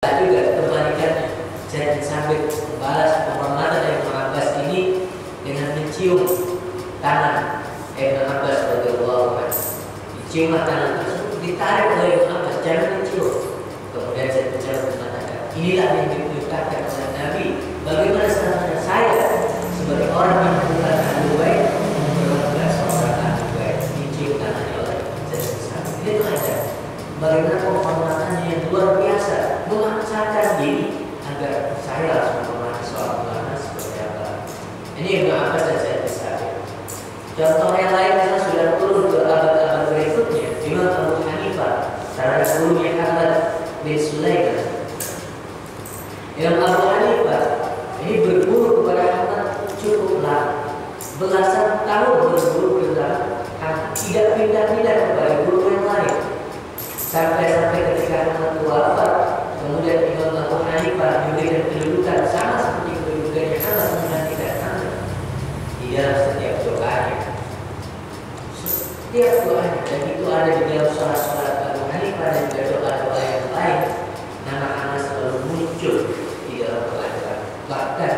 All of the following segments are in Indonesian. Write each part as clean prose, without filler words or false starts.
juga kebalikannya. Zaid bin Sabit membalas penghormatan Ibnu Abbas ini dengan mencium tangan Ibnu Abbas radhiyallahu anhu. Dicium tangan tersebut, ditarik oleh Ibnu Abbas, jangan mencium. Kemudian Zaid bin Sabit mengatakan, inilah yang diperintahkan oleh Nabi. Bagaimana seharusnya saya sebagai orang yang bukan ahli bait memperlakukan seorang ahli bait? Dicium tangannya oleh Zaid bin Sabit. Itu aja. Bagaimana penghormatannya yang luar biasa, memaksakan diri agar saya harus menghormati seorang ulama seperti apa. Ini Ibnu Abbas dan Zaid bin Sabit. Contoh yang lain karena sudah turun ke abad-abad berikutnya, Imam Abu Hanifah terhadap gurunya Ahmad bin Sulaiman. Imam Abu Hanifah ini berguru kepada Ahmad cukup lama, belasan tahun berguru kepada Ahmad, tidak pindah-pindah kepada guru yang lain. Sampai ketika Ahmad wafat, kemudian Imam Abu Hanifah diberikan kedudukan sama seperti kedudukannya Ahmad menggantikan Ahmad di dalam setiap doanya. Setiap doanya, dan itu ada di dalam sholat Abu Hanifah dan juga doa-doa yang lain. Nama Ahmad selalu muncul di dalam doa-doa. Bahkan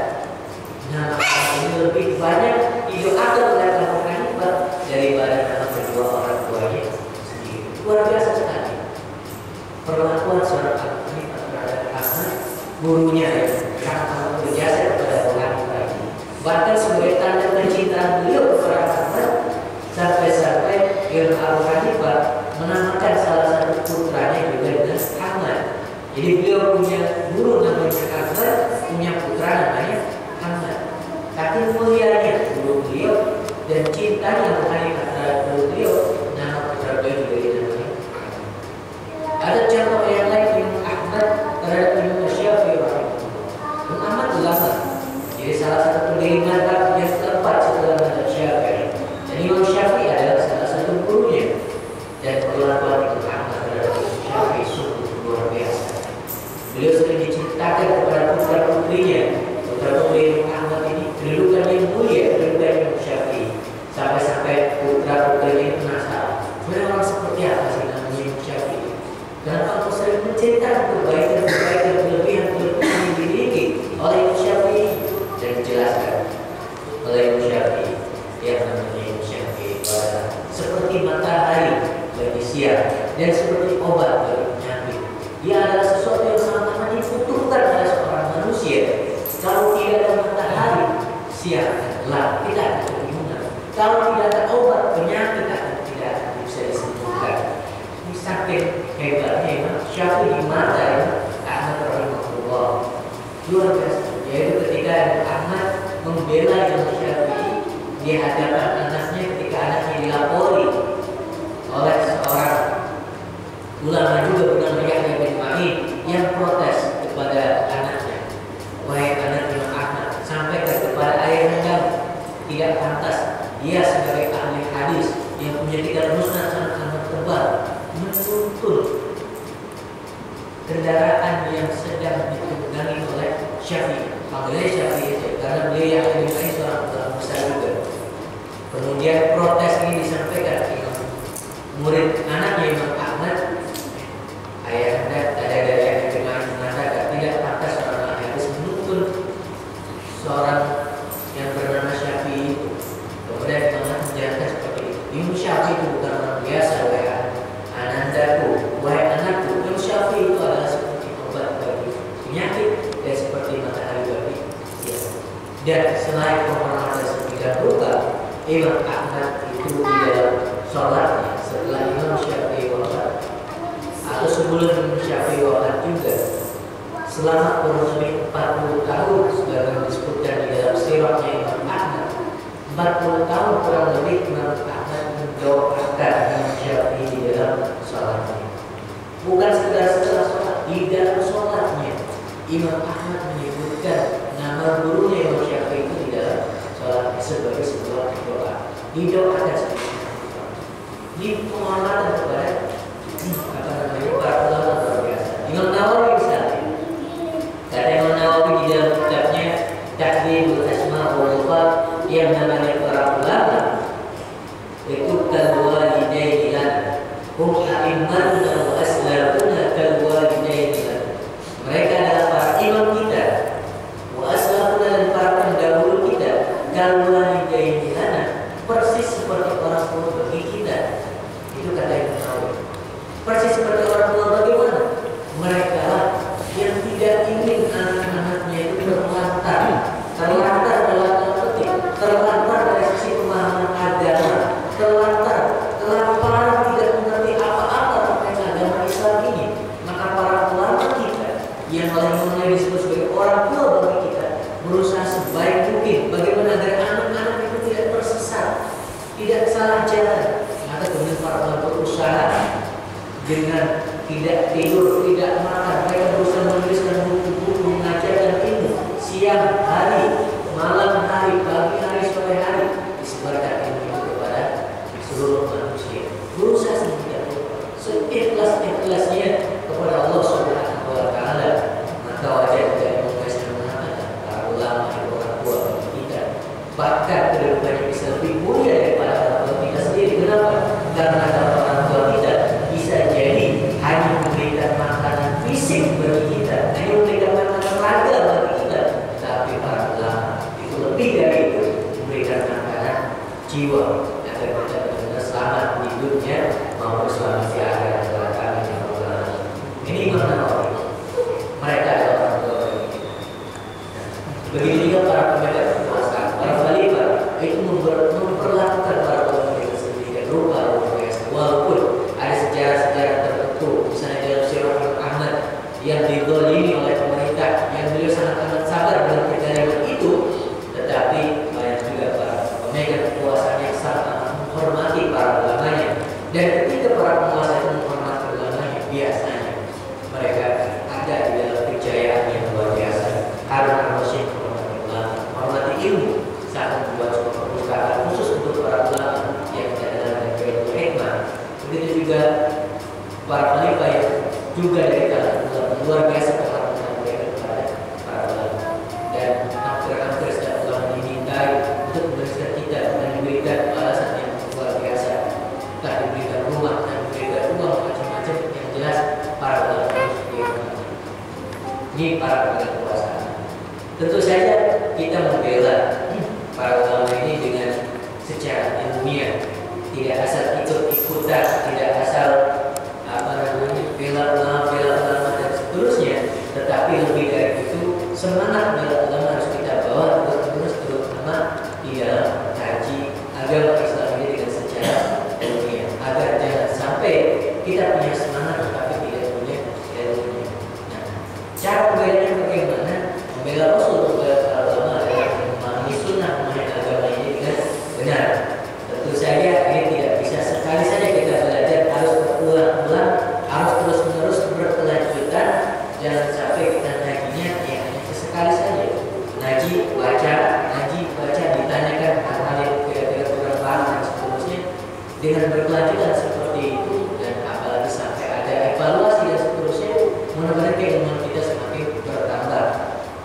nama Ahmad ini lebih banyak didoakan oleh Abu Hanifah daripada nama kedua orang tuanya sendiri. Luar biasa sekali perlakuan seorang Abu Hanifah terhadap Ahmad, gurunya yang sangat berjasa kepada Abu Hanifah ini. Bahkan sebagai tanda kecintaan beliau kepada Ahmad, sampai-sampai Imam Abu Hanifah menamakan salah satu putranya juga dengan Ahmad. Jadi beliau punya guru namanya Ahmad, punya putra namanya Ahmad. Tapi mulianya guru beliau dan cintanya Abu Hanifah terhadap guru beliau, nama putra beliau juga dinamai. Ada contoh yang lain Imam Ahmad terhadap Imam Syafi'i rahimahullah. Imam Ahmad ulama, jadi salah satu pendiri mazhab yang keempat setelah mazhab Syafi'i. Dan Imam Syafi'i adalah salah satu gurunya. Dan perlakuan Imam Ahmad terhadap Imam Syafi'i sungguh luar biasa. Beliau sering diceritakan kepada putra putrinya. Putra putri Imam Ahmad ini kedudukan yang mulia, kedudukan Imam Syafi'i. Sampai-sampai putra putrinya ini penasaran, sebenarnya orang seperti apa sih namanya Imam Syafi'i? Kenapa kau sering menceritakan kebaikan-kebaikan kelebihan-kelebihan yang dimiliki oleh Imam Syafi'i? Dan dijelaskan oleh Imam Syafi'i yang namanya Imam Syafi'i adalah seperti matahari bagi siang dan seperti obat bagi penyakit. Dia adalah sesuatu yang sangat dibutuhkan oleh seorang manusia. Kalau tidak ada matahari, siang akan gelap, tidak ada kebingungan. Kalau tidak ada obat, penyakit akan tidak bisa disembuhkan. Ini saking hebatnya Imam Syafi'i di mata Ahmad rahimahullah, luar biasa. Yaitu ketika Ahmad membela Imam Syafi'i di hadapan anaknya, ketika anaknya dilapori oleh seorang ulama juga bernama Yahya bin Ma'in yang protes kepada anaknya, wahai anak Imam Ahmad, sampaikan kepada ayahnya tidak pantas dia sebagai ahli hadis yang punya kitab musnad sangat tebal menuntun kendaraan yang sedang ditunggangi oleh Syafi'i. Panggilnya Syafi'i itu karena beliau yang lebih baik seorang ulama besar juga. Kemudian protes ini disampaikan ke murid anaknya Imam Ahmad. Ayahanda ada dari yang mengatakan tidak pantas seorang ahli hadis menuntun seorang yang bernama Syafi'i itu. Kemudian Imam Ahmad menjelaskan seperti itu. Imam Syafi'i itu bukan orang biasa, wahai anandaku, wahai anakku. Imam Syafi'i itu adalah seperti obat bagi penyakit dan seperti matahari bagi siang. Dan selain penghormatan sedemikian rupa, Imam Ahmad itu di dalam sholatnya setelah Imam Syafi'i wafat atau sebelum Imam Syafi'i wafat juga, selama kurang lebih 40 tahun sebagaimana disebutkan di dalam sirahnya Imam Ahmad, 40 tahun kurang lebih Imam Ahmad mendoakan Imam Syafi'i di dalam sholatnya. Bukan sekedar setelah sholat, di dalam sholatnya Imam Ahmad menyebutkan nama gurunya Imam Syafi'i itu di dalam sholat sebagai sebuah doa. Didoakan seperti itu. Di penghormatan kepada para ulama luar biasa. Imam Nawawi misalnya, kata Imam Nawawi di dalam kitabnya Tahdhibul Asma' wa Sifat yang namanya para ulama itu kalwalidaini lana hum a'immatuna wa aslamuna kalwalidaini lana. Mereka yang paling mulai disebut sebagai orang tua bagi kita, berusaha sebaik mungkin bagaimana agar anak-anak itu tidak tersesat, tidak salah jalan. Maka kemudian para orang berusaha dengan tidak tidur, tidak makan, mereka berusaha menuliskan buku-buku, mengajarkan ilmu siang hari, malam hari, pagi hari, sore hari, disebarkan ilmu itu kepada seluruh manusia. Berusaha sedemikian rupa, seikhlas-ikhlasnya kepada Allah Subhanahu wa Ta'ala. Maka wajar jika Imam Ghazali mengatakan para ulama itu orang tua bagi kita, bahkan kedudukannya bisa lebih mulia daripada orang tua kita sendiri. Kenapa? Karena kalau orang tua kita bisa jadi hanya memberikan makanan fisik bagi kita, hanya memberikan makanan raga bagi kita, tapi para ulama itu lebih dari itu, memberikan makanan jiwa agar kita benar-benar selamat di dunia maupun selamat di akhirat kelak. Ini Imam Nawawi. Mereka adalah orang tua bagi kita. Begitu juga para pemegang kekuasaan, para khalifah itu memperlakukan para ulama mereka sendiri dan rupa biasa. Walaupun ada sejarah-sejarah tertentu, misalnya dalam Sirah Ahmad yang dizalimi oleh pemerintah, yang beliau sangat amat sabar dalam perjalanan itu, tetapi banyak juga para pemegang kekuasaan yang sangat menghormati para ulamanya. Dan ketika para penguasa itu menghormati ulamanya, biasanya mereka ada di dalam kejayaan yang luar biasa karena Rasul menghormati ulama, menghormati ilmu, saat membuat sebuah perpustakaan khusus untuk para ulama yang adalah dari hikmah. Begitu juga para khalifah yang juga dari kalangan ulama, luar biasa penghormatan mereka kepada para ulama. Dan hampir-hampir setiap ulama dimintai untuk memberikan kita dan diberikan balasan yang luar biasa. Tak diberikan rumah dan diberikan uang macam-macam, yang jelas para ulama ini para pemegang kekuasaan. Tentu saja kita membela para ulama ini dengan secara ilmiah, tidak asal ikut-ikutan, tidak asal bela ulama dan seterusnya, tetapi lebih dari itu semangat bela ulama harus kita bawa terus terutama di dalam kaji agama Islam ini dengan secara ilmiah, agar jangan sampai kita punya semangat tetapi tidak punya ilmunya. Nah, cara membelanya bagaimana? Membela Rasul, membela para ulama adalah memahami sunnah, memahami agama ini dengan benar. Tentu saja ini tidak bisa sekali saja kita belajar, harus berulang-ulang, harus terus-menerus berkelanjutan. Jangan sampai kita ngajinya ya hanya sesekali saja. Ngaji, baca, ditanyakan hal-hal yang kira-kira kurang paham dan seterusnya. Dengan berkelanjutan seperti itu, dan apalagi sampai ada evaluasi dan seterusnya, mudah-mudahan keilmuan kita semakin bertambah.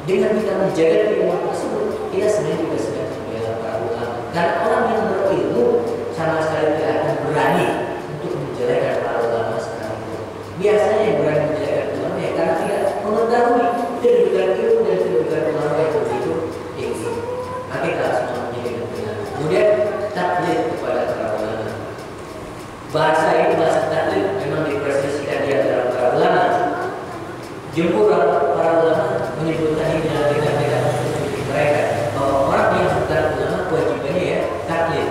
Dengan kita menjaga keilmuan tersebut, kita sebenarnya juga sedang membela para ulama. Karena orang yang berilmu sama sekali tidak akan berani untuk menjelekkan para ulama sekarang itu. Biasanya yang berani menjelekkan ulama ya karena tidak mengetahui kedudukan ilmu dan kedudukan ulama yang begitu tinggi. Maka kita harus menjadi benar. Kemudian taklid kepada para ulama. Bahasa ini, bahasa taklid, memang dipresisikan di antara para ulama. Jumhur para ulama menyebutkan ini dalam kitab-kitab mereka bahwa orang yang bukan ulama kewajibannya ya taklid.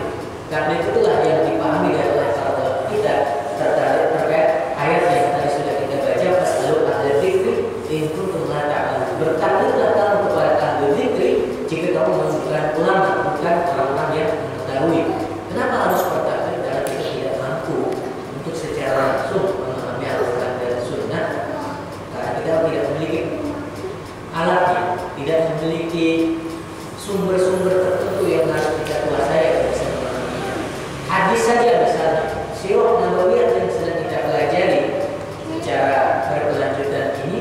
Taklid itulah yang dipahami oleh para ulama kita terkait ayat yang tadi sudah kita baca, fasalu ahla dzikri in kuntum la ta'lamun. Bertaklidlah kamu kepada ahli dzikri jika kamu bukan ulama, bukan orang-orang yang mengetahui. Kenapa harus bertaklid? Karena kita tidak mampu untuk secara langsung memahami Al-Quran dan Sunnah, karena kita tidak memiliki alatnya, tidak memiliki sumber-sumber tertentu yang harus kita kuasai agar bisa memahaminya. Hadis saja misalnya, Sirah Nabawiyah yang sedang kita pelajari secara berkelanjutan ini,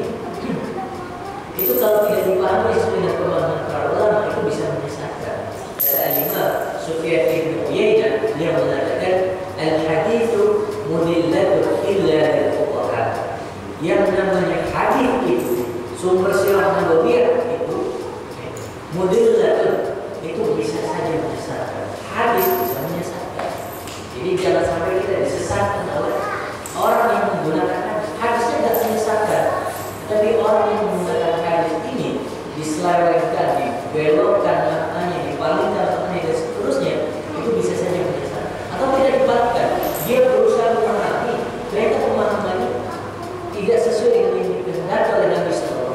itu kalau tidak dipahami sesuai dengan pemahaman para ulama itu bisa menyesatkan. Kata Imam Sufyan bin Uyainah, dia mengatakan al-haditsu mudillatun illa lil fuqaha. Yang namanya hadis itu, sumber Sirah Nabawiyah itu mudillatun, itu bisa saja menyesatkan. Hadis bisa menyesatkan. Jadi jangan sampai kita disesatkan oleh orang yang menggunakan hadis. Hadisnya tidak menyesatkan, tapi orang yang menggunakan hadis ini diselewengkan, dibelokkan maknanya, dipalingkan maknanya dan seterusnya, itu bisa saja menyesatkan. Atau tidak dibalikkan, dia berusaha memahami, ternyata pemahamannya tidak sesuai dengan yang dikehendaki oleh Nabi SAW.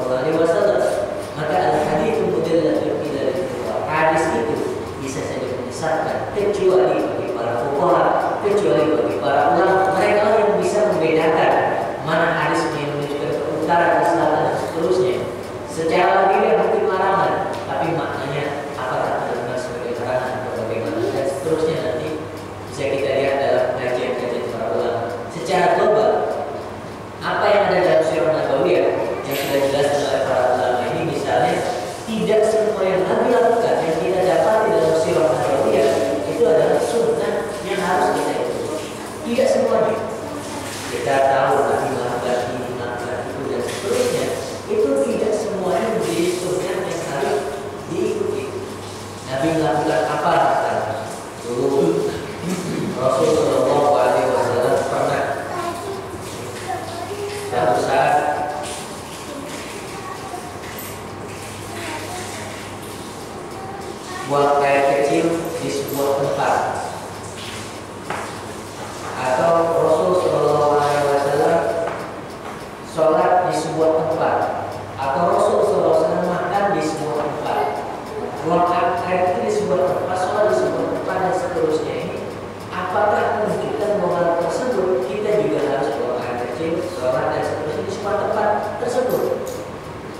buang air kecil di sebuah tempat, atau Rasul Shallallahu Alaihi Wasallam sholat di sebuah tempat, atau Rasul Shallallahu Alaihi Wasallam makan di sebuah tempat, buang air kecil di sebuah tempat, sholat di sebuah tempat dan seterusnya. Ini apakah menunjukkan bahwa tersebut kita juga harus buang air kecil, sholat dan seterusnya di sebuah tempat tersebut?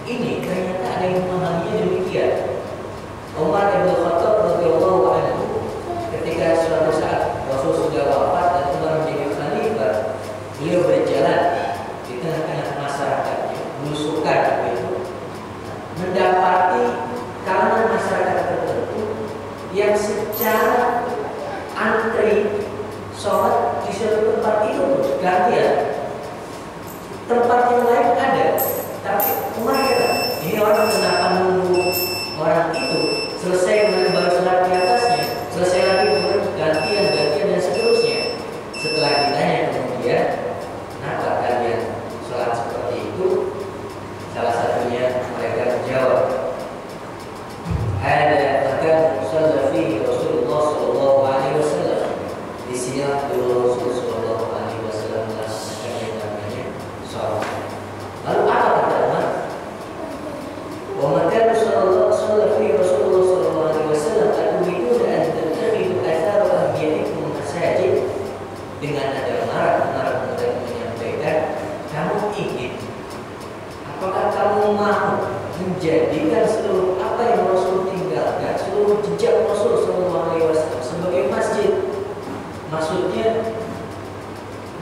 Ini ternyata ada yang memahaminya demikian. Umar bin Khattab radhiyallahu anhu ketika suatu saat Rasul sudah wafat dan Umar menjadi khalifah, beliau berjalan di tengah-tengah masyarakatnya, belusukan itu, mendapati kalangan masyarakat tertentu yang secara antri sholat di suatu tempat itu gantian. Tempat yang lain ada, tapi Umar kata, ini orang kenapa nunggu orang itu selesai kemudian baru sholat di atasnya, selesai lagi kemudian gantian dan seterusnya. Setelah ditanya kemudian, kenapa kalian sholat seperti itu? Salah satunya mereka menjawab, ada makan sholat fihi Rasulullah Sallallahu Alaihi Wasallam. Di sini dulu Rasul Sallallahu Alaihi Wasallam melaksanakan yang namanya sholat. Lalu apa kata Umar? Wa makan sholat fihi Rasulullah Sallallahu Alaihi Wasallam aturiduna an tattakhidhu athara anbiya'ikum masajid. Dengan ada marah kemudian menyampaikan, kamu ingin, apakah kamu mau menjadikan seluruh apa yang Rasul tinggalkan, seluruh jejak Rasul Sallallahu Alaihi Wasallam sebagai masjid? Maksudnya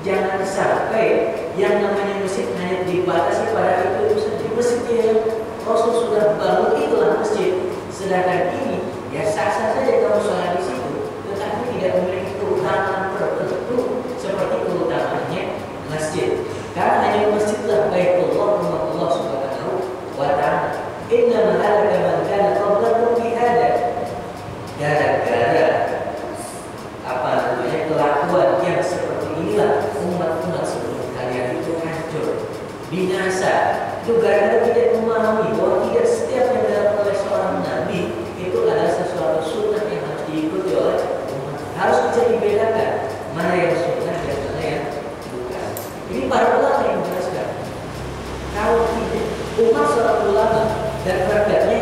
jangan sampai yang namanya masjid hanya dibatasi pada itu saja. Masjid yang Rasul sudah bangun itulah masjid. Sedangkan ini ya sah-sah saja kamu sholat di situ, tetapi tidak memiliki keutamaan tertentu seperti keutamaannya masjid. Karena hanya masjidlah baitullah, rumah Allah Subhanahu wa Ta'ala. Inna halaka man kana qablakum bi hada. Gara-gara apa namanya kelakuan yang seperti inilah umat-umat sebelum kalian itu hancur, binasa. Itu gara-gara tidak memahami bahwa tidak setiap yang dilakukan oleh seorang nabi itu adalah sesuatu sunnah yang harus diikuti oleh umat. Harus bisa dibedakan mana yang sunnah dan mana yang bukan. Ini para ulama yang menjelaskan. Kalau tidak, umat seorang ulama dan rakyatnya